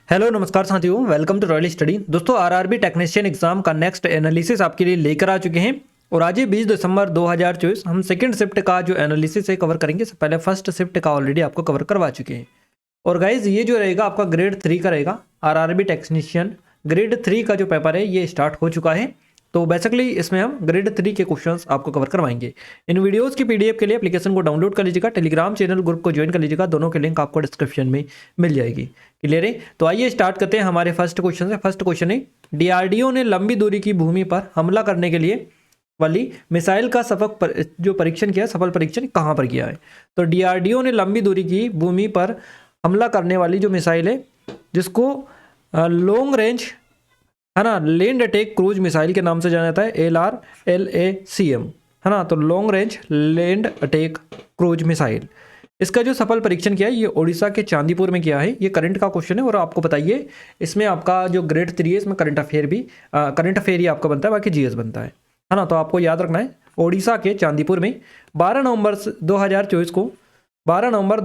Hello नमस्कार साथियों, welcome to royal study. दोस्तों आरआरबी टेक्नीशियन एग्जाम का नेक्स्ट एनालिसिस आपके लिए लेकर आ चुके हैं और आज ही 20 दिसंबर 2024 हम सेकंड शिफ्ट का जो एनालिसिस है कवर करेंगे। इससे पहले फर्स्ट शिफ्ट का ऑलरेडी आपको कवर करवा चुके हैं। और गाइज ये जो रहेगा आपका ग्रेड 3 का रहेगा। आरआरबी टेक्नीशियन ग्रेड 3 का जो पेपर है ये स्टार्ट हो चुका है। तो बेसिकली इसमें हम ग्रेड 3 के क्वेश्चंस आपको कवर करवाएंगे। इन वीडियोस की पीडीएफ के लिए एप्लीकेशन को डाउनलोड कर लीजिएगा, टेलीग्राम चैनल ग्रुप को ज्वाइन कर लीजिएगा। दोनों के लिंक आपको डिस्क्रिप्शन में मिल जाएगी। क्लियर है? तो आइए स्टार्ट करते हैं हमारे फर्स्ट क्वेश्चन से। फर्स्ट क्वेश्चन है, डीआरडीओ ने लंबी दूरी की भूमि पर हमला करने के लिए वाली मिसाइल का जो परीक्षण किया, सफल परीक्षण कहाँ पर किया है? तो डीआरडीओ ने लंबी दूरी की भूमि पर हमला करने वाली जो मिसाइल है, जिसको लॉन्ग रेंज है ना लैंड अटैक क्रूज मिसाइल के नाम से जाना जाता है, LRLACM है ना। तो long range land attack cruise missile, इसका जो सफल परीक्षण किया है ये ओडिशा के चांदीपुर में किया है। ये करंट का क्वेश्चन है और आपको बताइए इसमें आपका जो ग्रेड 3 है इसमें करंट अफेयर ही आपका बनता है, बाकी जीएस बनता है ना। तो आपको याद रखना है ओडिशा के चांदीपुर में 12 नवंबर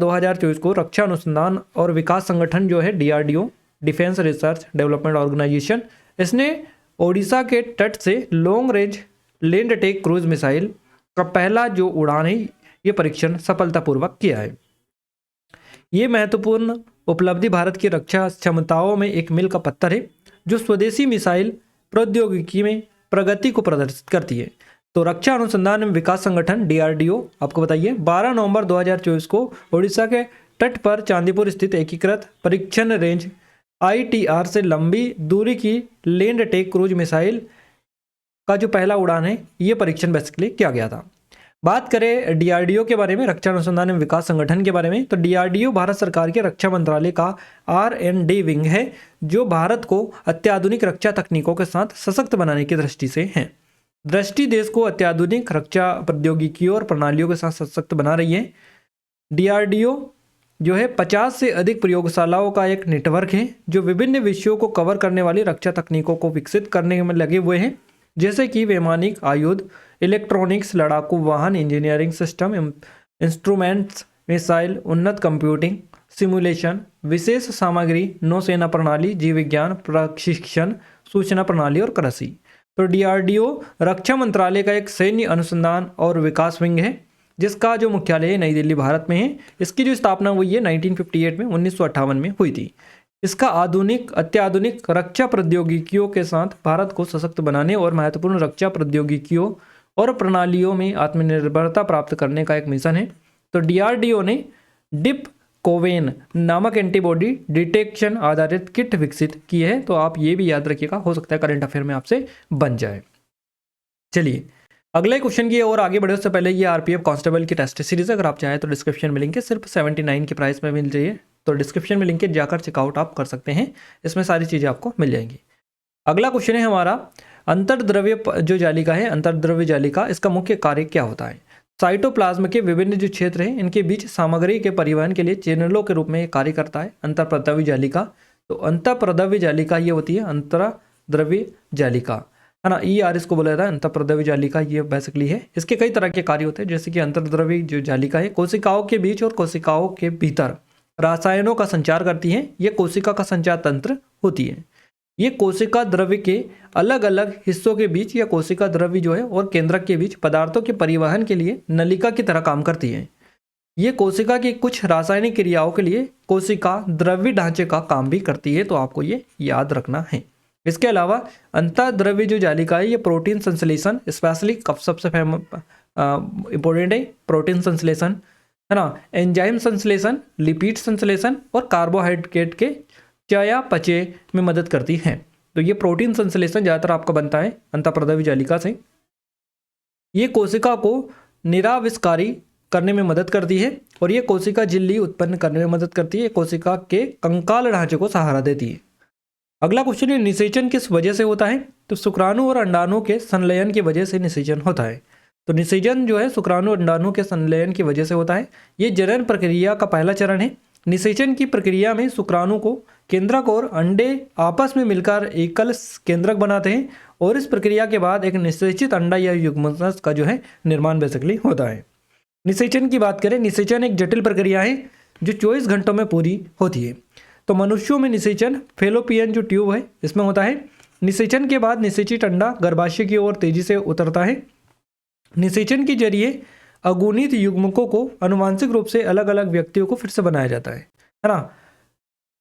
2024 को रक्षा अनुसंधान और विकास संगठन जो है DRDO, defence research development organisation, इसने ओडिशा के तट से long range land attack cruise missile का पहला जो उड़ान है ये परीक्षण सफलतापूर्वक किया है। ये महत्वपूर्ण उपलब्धि भारत की रक्षा क्षमताओं में एक मील का पत्थर है जो स्वदेशी मिसाइल प्रौद्योगिकी में प्रगति को प्रदर्शित करती है। तो रक्षा अनुसंधान एवं विकास संगठन डीआरडीओ आपको बताइए 12 नवंबर 2024 को ओडिशा के तट पर चांदीपुर स्थित एकीकृत परीक्षण रेंज ITR से लंबी दूरी की लैंड अटैक क्रूज मिसाइल का जो पहला उड़ान है ये परीक्षण बेसिकली किया गया था। बात करें डीआरडीओ के बारे में, रक्षा अनुसंधान एवं विकास संगठन के बारे में, तो डीआरडीओ भारत सरकार के रक्षा मंत्रालय का R&D विंग है जो भारत को अत्याधुनिक रक्षा तकनीकों के साथ सशक्त बनाने की दृष्टि से है। दृष्टि देश को अत्याधुनिक रक्षा प्रौद्योगिकियों और प्रणालियों के साथ सशक्त बना रही है। डीआरडीओ जो है 50 से अधिक प्रयोगशालाओं का एक नेटवर्क है जो विभिन्न विषयों को कवर करने वाली रक्षा तकनीकों को विकसित करने में लगे हुए हैं, जैसे कि वैमानिक आयुध, इलेक्ट्रॉनिक्स, लड़ाकू वाहन, इंजीनियरिंग सिस्टम, इंस्ट्रूमेंट्स, मिसाइल, उन्नत कंप्यूटिंग, सिमुलेशन, विशेष सामग्री, नौसेना प्रणाली, जीव विज्ञान, प्रशिक्षण, सूचना प्रणाली और कृषि। तो डीआरडीओ रक्षा मंत्रालय का एक सैन्य अनुसंधान और विकास विंग है जिसका जो मुख्यालय नई दिल्ली भारत में है। इसकी जो स्थापना हुई है 1958 में 1958 में हुई थी। इसका अत्याधुनिक रक्षा प्रौद्योगिकियों के साथ भारत को सशक्त बनाने और महत्वपूर्ण रक्षा प्रौद्योगिकियों और प्रणालियों में आत्मनिर्भरता प्राप्त करने का एक मिशन है। तो डीआरडीओ ने डिप कोवेन नामक एंटीबॉडी डिटेक्शन आधारित किट विकसित की है। तो आप ये भी याद रखिएगा, हो सकता है करंट अफेयर में आपसे बन जाए। चलिए अगले क्वेश्चन की और आगे बढ़े उससे पहले ये आरपीएफ कांस्टेबल की टेस्ट सीरीज अगर आप चाहें तो डिस्क्रिप्शन में लिंक है, सिर्फ 79 के प्राइस में मिल जाइए। तो डिस्क्रिप्शन में लिंक है, जाकर चेकआउट आप कर सकते हैं, इसमें सारी चीज़ें आपको मिल जाएंगी। अगला क्वेश्चन है हमारा अंतर्द्रव्य जो जालिका है, अंतर्द्रव्य जालिका, इसका मुख्य कार्य क्या होता है? साइटोप्लाज्म के विभिन्न जो क्षेत्र हैं इनके बीच सामग्री के परिवहन के लिए चैनलों के रूप में कार्य करता है अंतर्प्रद्रव्य जालिका। तो अंतर्प्रद्रव्य जालिका ये होती है अंतर्द्रव्य जालिका, है ना। ER इसको बोला जाता है, अंतर्प्रद्रव्य जालिका ये बेसिकली है। इसके कई तरह के कार्य होते हैं, जैसे कि अंतर्द्रव्य जो जालिका है कोशिकाओं के बीच और कोशिकाओं के भीतर रासायनों का संचार करती है। ये कोशिका का संचार तंत्र होती है। ये कोशिका द्रव्य के अलग अलग हिस्सों के बीच या कोशिका द्रव्य जो है और केंद्रक के बीच पदार्थों के परिवहन के लिए नलिका की तरह काम करती है। ये कोशिका की कुछ रासायनिक क्रियाओं के लिए कोशिका द्रव्य ढांचे का काम भी करती है। तो आपको ये याद रखना है। इसके अलावा अंतर्द्रव्य जो जालिका है ये प्रोटीन संश्लेषण, स्पेशली सबसे इंपॉर्टेंट है प्रोटीन संश्लेषण, है ना, एंजाइम संश्लेषण, लिपिड संश्लेषण और कार्बोहाइड्रेट के चयापचय में मदद करती है। तो ये प्रोटीन संश्लेषण ज़्यादातर आपका बनता है अंतर्द्रव्य जालिका से। ये कोशिका को निराविष्कारी करने में मदद करती है और ये कोशिका झिल्ली उत्पन्न करने में मदद करती है। कोशिका के कंकाल ढांचे को सहारा देती है। अगला क्वेश्चन है निषेचन किस वजह से होता है? तो शुक्राणु और अंडाणु के संलयन की वजह से निषेचन होता है। तो निषेचन जो है शुक्राणु और अंडाणु के संलयन की वजह से होता है। ये जनन प्रक्रिया का पहला चरण है। निषेचन की प्रक्रिया में शुक्राणु को केंद्रक और अंडे आपस में मिलकर एकल केंद्रक बनाते हैं और इस प्रक्रिया के बाद एक निषेचित अंडा या युग्मनज का जो है निर्माण बेसिकली होता है। निषेचन की बात करें, निषेचन एक जटिल प्रक्रिया है जो 24 घंटों में पूरी होती है। तो मनुष्यों में निषेचन फेलोपियन जो ट्यूब है इसमें होता है। निषेचन के बाद निषेचित अंडा गर्भाशय की ओर तेजी से उतरता है। निषेचन के जरिए अगुणित युग्मकों को आनुवंशिक रूप से अलग अलग व्यक्तियों को फिर से बनाया जाता है ना।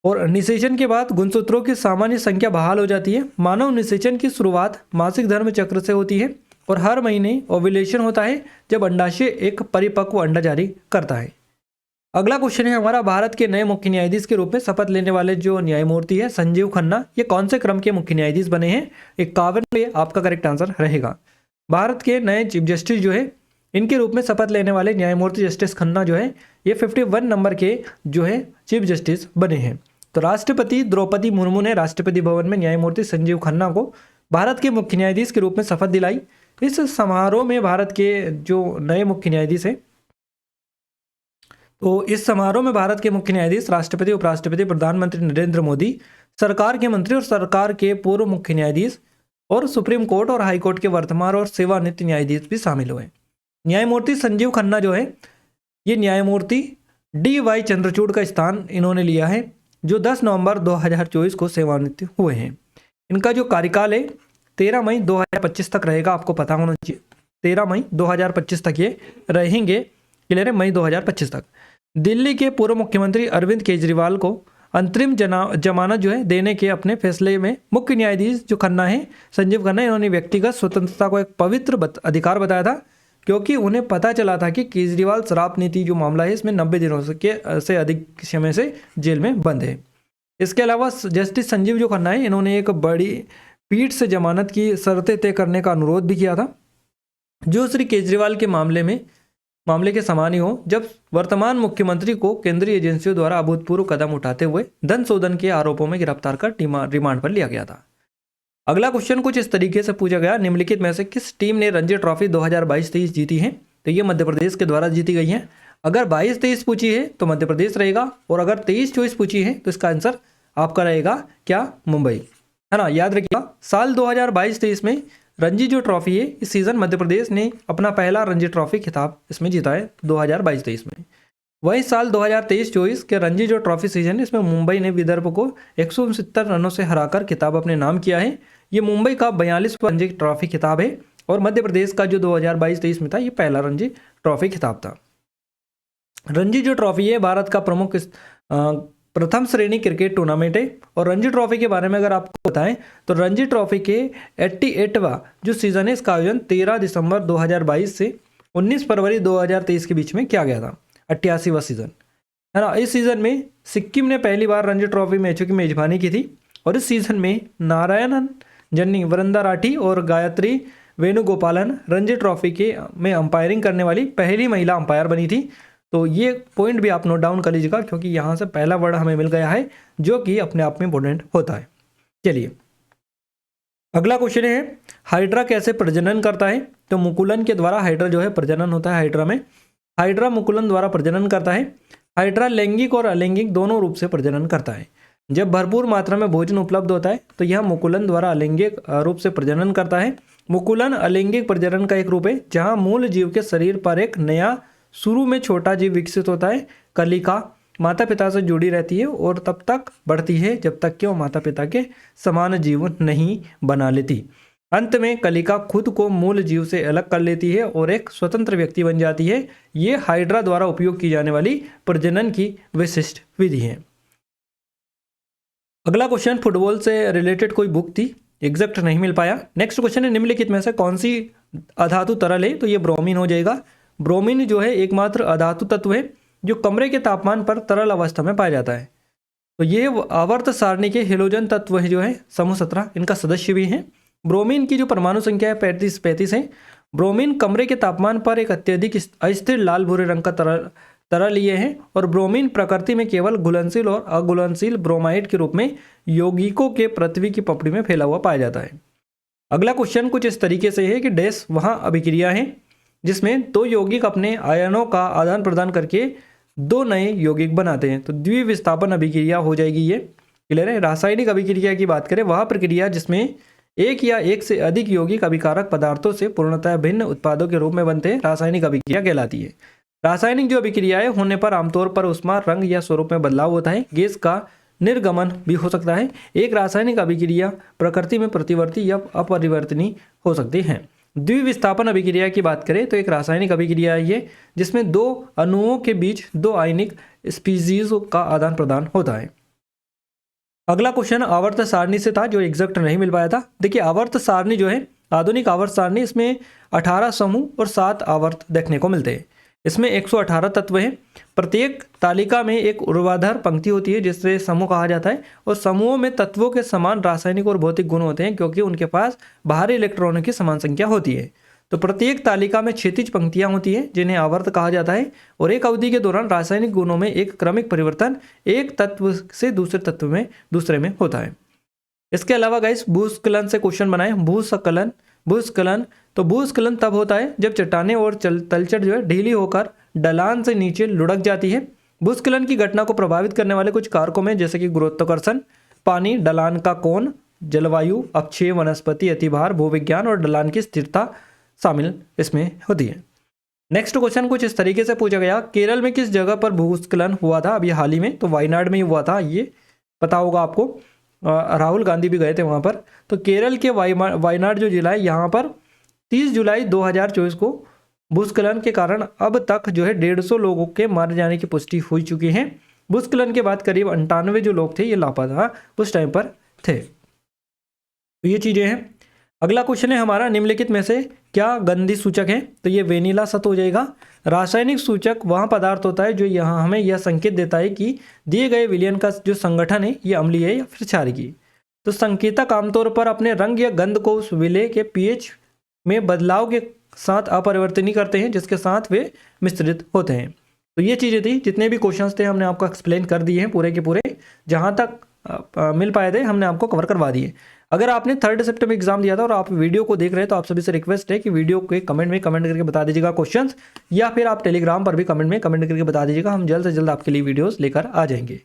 और निषेचन के बाद गुणसूत्रों की सामान्य संख्या बहाल हो जाती है। मानव निषेचन की शुरुआत मासिक धर्म चक्र से होती है और हर महीने ओव्यूलेशन होता है जब अंडाशय एक परिपक्व अंडा जारी करता है। अगला क्वेश्चन है हमारा, भारत के नए मुख्य न्यायाधीश के रूप में शपथ लेने वाले जो न्यायमूर्ति है संजीव खन्ना, ये कौन से क्रम के मुख्य न्यायाधीश बने हैं? 51 आपका करेक्ट आंसर रहेगा। भारत के नए चीफ जस्टिस जो है इनके रूप में शपथ लेने वाले न्यायमूर्ति जस्टिस खन्ना जो है ये 51 नंबर के जो है चीफ जस्टिस बने हैं। तो राष्ट्रपति द्रौपदी मुर्मू ने राष्ट्रपति भवन में न्यायमूर्ति संजीव खन्ना को भारत के मुख्य न्यायाधीश के रूप में शपथ दिलाई। इस समारोह में भारत के जो नए मुख्य न्यायाधीश हैं, तो इस समारोह में भारत के मुख्य न्यायाधीश राष्ट्रपति, उपराष्ट्रपति, प्रधानमंत्री नरेंद्र मोदी, सरकार के मंत्री और सरकार के पूर्व मुख्य न्यायाधीश और सुप्रीम कोर्ट और हाई कोर्ट के वर्तमान और सेवानिवृत्त न्यायाधीश भी शामिल हुए। न्यायमूर्ति संजीव खन्ना जो है ये न्यायमूर्ति DY चंद्रचूड़ का स्थान इन्होंने लिया है, जो 10 नवंबर 2024 को सेवानिवृत्त हुए हैं। इनका जो कार्यकाल है 13 मई 2025 तक रहेगा, आपको पता होना चाहिए 13 मई 2025 तक ये रहेंगे। क्लियर है, मई 2025 तक। दिल्ली के पूर्व मुख्यमंत्री अरविंद केजरीवाल को अंतरिम जमानत जो है देने के अपने फैसले में मुख्य न्यायाधीश जो खन्ना है संजीव खन्ना, इन्होंने व्यक्तिगत स्वतंत्रता को एक पवित्र अधिकार बताया था, क्योंकि उन्हें पता चला था कि केजरीवाल शराब नीति जो मामला है इसमें 90 दिनों से अधिक समय से जेल में बंद है। इसके अलावा जस्टिस संजीव जो खन्ना है इन्होंने एक बड़ी पीठ से जमानत की शर्तें तय करने का अनुरोध भी किया था, जो श्री केजरीवाल के मामले के समान ही हो, जब वर्तमान मुख्यमंत्री को केंद्रीय एजेंसियों द्वारा अभूतपूर्व कदम उठाते हुए धन शोधन के आरोपों में गिरफ्तार कर रिमांड पर लिया गया था। अगला क्वेश्चन कुछ इस तरीके से पूछा गया, निम्नलिखित में से किस टीम ने रणजी ट्रॉफी 2022-23 जीती है? तो ये मध्य प्रदेश के द्वारा जीती गई है। अगर 22-23 पूछी है तो मध्य प्रदेश रहेगा, और अगर 23-24 पूछी है तो इसका आंसर आपका रहेगा क्या? मुंबई, है ना। याद रखिएगा, साल 2022-23 में रणजी जो ट्रॉफी है इस सीजन मध्य प्रदेश ने अपना पहला रणजी ट्रॉफी खिताब इसमें जीता है 2022-23 में। वही साल 2023-24 के रणजी जो ट्रॉफी सीजन है इसमें मुंबई ने विदर्भ को 169 रनों से हराकर खिताब अपने नाम किया है। ये मुंबई का 42वां रणजी ट्रॉफी खिताब है, और मध्य प्रदेश का जो 2022-23 में था ये पहला रणजी ट्रॉफी खिताब था। रणजी जो ट्रॉफी है भारत का प्रमुख प्रथम श्रेणी क्रिकेट टूर्नामेंट है। और रणजी ट्रॉफी के बारे में अगर आपको बताएं तो रणजी ट्रॉफी के 88वां जो सीजन है इसका आयोजन 13 दिसंबर 2022 से 19 फरवरी 2023 के बीच में किया गया था। 88वां सीजन, है ना। इस सीजन में सिक्किम ने पहली बार रणजी ट्रॉफी मैचों की मेजबानी की थी, और इस सीजन में नारायणन जन्नी वृंदा राठी और गायत्री वेणुगोपालन रणजी ट्रॉफी के में अंपायरिंग करने वाली पहली महिला अंपायर बनी थी। तो ये पॉइंट भी आप नोट डाउन कर लीजिएगा, क्योंकि यहाँ से पहला वर्ड हमें मिल गया है जो कि अपने आप में इंपॉर्टेंट होता है। चलिए अगला क्वेश्चन है, हाइड्रा कैसे प्रजनन करता है? तो मुकुलन के द्वारा हाइड्रा जो है प्रजनन होता है। हाइड्रा में हाइड्रा मुकुलन द्वारा प्रजनन करता है। हाइड्रा लैंगिक और अलैंगिक दोनों रूप से प्रजनन करता है। जब भरपूर मात्रा में भोजन उपलब्ध होता है तो यह मुकुलन द्वारा अलैंगिक रूप से प्रजनन करता है। मुकुलन अलैंगिक प्रजनन का एक रूप है, जहाँ मूल जीव के शरीर पर एक नया शुरू में छोटा जीव विकसित होता है। कलिका माता पिता से जुड़ी रहती है और तब तक बढ़ती है जब तक कि वो माता पिता के समान जीवन नहीं बना लेती। अंत में कलिका खुद को मूल जीव से अलग कर लेती है और एक स्वतंत्र व्यक्ति बन जाती है। ये हाइड्रा द्वारा उपयोग की जाने वाली प्रजनन की विशिष्ट विधि है। अगला क्वेश्चन फुटबॉल से रिलेटेड कोई बुक थी, एग्जैक्ट नहीं मिल पाया। नेक्स्ट क्वेश्चन है, निम्नलिखित में से कौन सी अधातु तरल है? तो ये ब्रोमीन हो जाएगा। ब्रोमीन जो है एकमात्र अधातु तत्व है जो कमरे के तापमान पर तरल अवस्था में पाया जाता है। तो ये आवर्त सारणी के हेलोजन तत्व है जो है समूह 17, इनका सदस्य भी हैं। ब्रोमीन की जो परमाणु संख्या है 35 है। ब्रोमीन कमरे के तापमान पर एक अत्यधिक अस्थिर लाल भूरे रंग का तरल लिए हैं, और ब्रोमीन प्रकृति में केवल घुलनशील और अघुलनशील ब्रोमाइड के रूप में यौगिकों के पृथ्वी की पपड़ी में फैला हुआ पाया जाता है। अगला क्वेश्चन कुछ इस तरीके से है कि डैश वहाँ अभिक्रिया है जिसमें दो यौगिक अपने आयनों का आदान प्रदान करके दो नए यौगिक बनाते हैं। तो द्विविस्थापन अभिक्रिया हो जाएगी ये। क्लियर है। रासायनिक अभिक्रिया की बात करें, वह प्रक्रिया जिसमें एक या एक से अधिक यौगिक अभिकारक पदार्थों से पूर्णतः भिन्न उत्पादों के रूप में बनते हैं, रासायनिक अभिक्रिया कहलाती है। रासायनिक जो अभिक्रियाएं होने पर आमतौर पर ऊष्मा, रंग या स्वरूप में बदलाव होता है। गैस का निर्गमन भी हो सकता है। एक रासायनिक अभिक्रिया प्रकृति में प्रतिवर्ती या अपरिवर्तनीय हो सकती है। द्विविस्थापन अभिक्रिया की बात करें तो एक रासायनिक अभिक्रिया है ये, जिसमें दो अणुओं के बीच दो आयनिक स्पीशीज का आदान प्रदान होता है। अगला क्वेश्चन आवर्त सारणी से था, जो एग्जैक्ट नहीं मिल पाया था। देखिए आवर्त सारणी जो है, आधुनिक आवर्त सारणी, इसमें 18 समूह और 7 आवर्त देखने को मिलते हैं। इसमें 118 तत्व हैं। प्रत्येक तालिका में एक ऊर्ध्वाधर पंक्ति होती है जिससे समूह कहा जाता है, और समूहों में तत्वों के समान रासायनिक और भौतिक गुण होते हैं क्योंकि उनके पास बाहरी इलेक्ट्रॉनों की समान संख्या होती है। तो प्रत्येक तालिका में क्षैतिज पंक्तियां होती हैं जिन्हें आवर्त कहा जाता है, और एक अवधि के दौरान रासायनिक गुणों में एक क्रमिक परिवर्तन एक तत्व से दूसरे में होता है। इसके अलावा गाइस भूस्खलन से क्वेश्चन बनाए। भूस्खलन तो भूस्खलन तब होता है जब चट्टानें और तलछट जो है ढीली होकर ढलान से नीचे लुढ़क जाती है। भूस्खलन की घटना को प्रभावित करने वाले कुछ कारकों में जैसे कि गुरुत्वाकर्षण, पानी, ढलान का कोण, जलवायु, अक्षय, वनस्पति, अतिभार, भूविज्ञान और ढलान की स्थिरता शामिल इसमें होती है। नेक्स्ट क्वेश्चन कुछ इस तरीके से पूछा गया, केरल में किस जगह पर भूस्खलन हुआ था अभी हाल ही में? तो वायनाड में ही हुआ था, ये पता होगा आपको। राहुल गांधी भी गए थे वहाँ पर। तो केरल के वायनाड जो जिला है, यहाँ पर 30 जुलाई 2024 को भूस्खलन के कारण अब तक जो है 150 लोगों के मारे जाने की पुष्टि हो चुकी है। भूस्खलन के बाद करीब 98 जो लोग थे ये लापता उस टाइम पर थे। तो ये चीज़ें हैं। अगला क्वेश्चन है हमारा, निम्नलिखित में से क्या गंधी सूचक है? तो ये वेनिला सत हो जाएगा। रासायनिक सूचक वह पदार्थ होता है जो यहाँ हमें यह संकेत देता है कि दिए गए विलयन का जो संगठन है ये अम्लीय है या फिर क्षारीय। तो संकेतक आमतौर पर अपने रंग या गंध को उस विलय के पीएच में बदलाव के साथ अपरिवर्तनीय करते हैं जिसके साथ वे मिश्रित होते हैं। तो ये चीज़ें थी, जितने भी क्वेश्चंस थे हमने आपको एक्सप्लेन कर दिए हैं पूरे के पूरे, जहाँ तक मिल पाए थे हमने आपको कवर करवा दिए। अगर आपने 3rd सितंबर एग्जाम दिया था और आप वीडियो को देख रहे हैं तो आप सभी से रिक्वेस्ट है कि वीडियो के कमेंट में कमेंट करके बता दीजिएगा क्वेश्चंस, या फिर आप टेलीग्राम पर भी कमेंट में कमेंट करके बता दीजिएगा। हम जल्द से जल्द आपके लिए वीडियोस लेकर आ जाएंगे।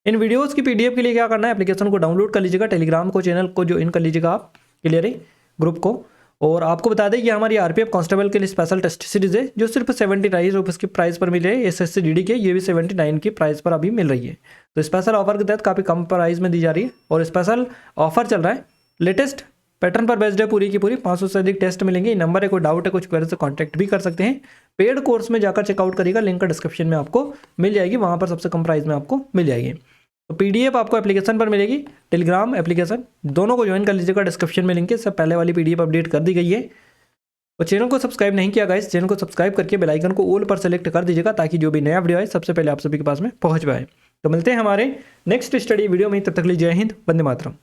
इन वीडियोस की पीडीएफ के लिए क्या करना है, एप्लीकेशन को डाउनलोड कर लीजिएगा, टेलीग्राम को चैनल को ज्वाइन कर लीजिएगा आप, क्लियर है, ग्रुप को। और आपको बता दें कि हमारी आरपीएफ कांस्टेबल के लिए स्पेशल टेस्ट सीरीज है जो सिर्फ 79 रुपीज़ की प्राइस पर मिल रही है। एसएससी जीडी के ये भी 79 की प्राइस पर अभी मिल रही है। तो स्पेशल ऑफर के तहत काफ़ी कम प्राइस में दी जा रही है, और स्पेशल ऑफर चल रहा है। लेटेस्ट पैटर्न पर बेस्ड है पूरी की पूरी। 500 से अधिक टेस्ट मिलेंगे। नंबर है, कोई डाउट है कुछ क्वेरी से कॉन्टैक्ट भी कर सकते हैं। पेड कोर्स में जाकर चेकआउट करिएगा, लिंक डिस्क्रिप्शन में आपको मिल जाएगी, वहाँ पर सबसे कम प्राइस में आपको मिल जाएगी। तो पीडीएफ आपको एप्लीकेशन पर मिलेगी, टेलीग्राम एप्लीकेशन दोनों को ज्वाइन कर लीजिएगा, डिस्क्रिप्शन में लिंक है। सब पहले वाली पीडीएफ अपडेट कर दी गई है। और चैनल को सब्सक्राइब नहीं किया गाइस, चैनल को सब्सक्राइब करके बेल आइकन को ऑल पर सेलेक्ट कर दीजिएगा ताकि जो भी नया वीडियो आए सबसे पहले आप सभी के पास में पहुंच पाए। तो मिलते हैं हमारे नेक्स्ट स्टडी वीडियो में, तब तक के लिए जय हिंद, वंदे मातरम।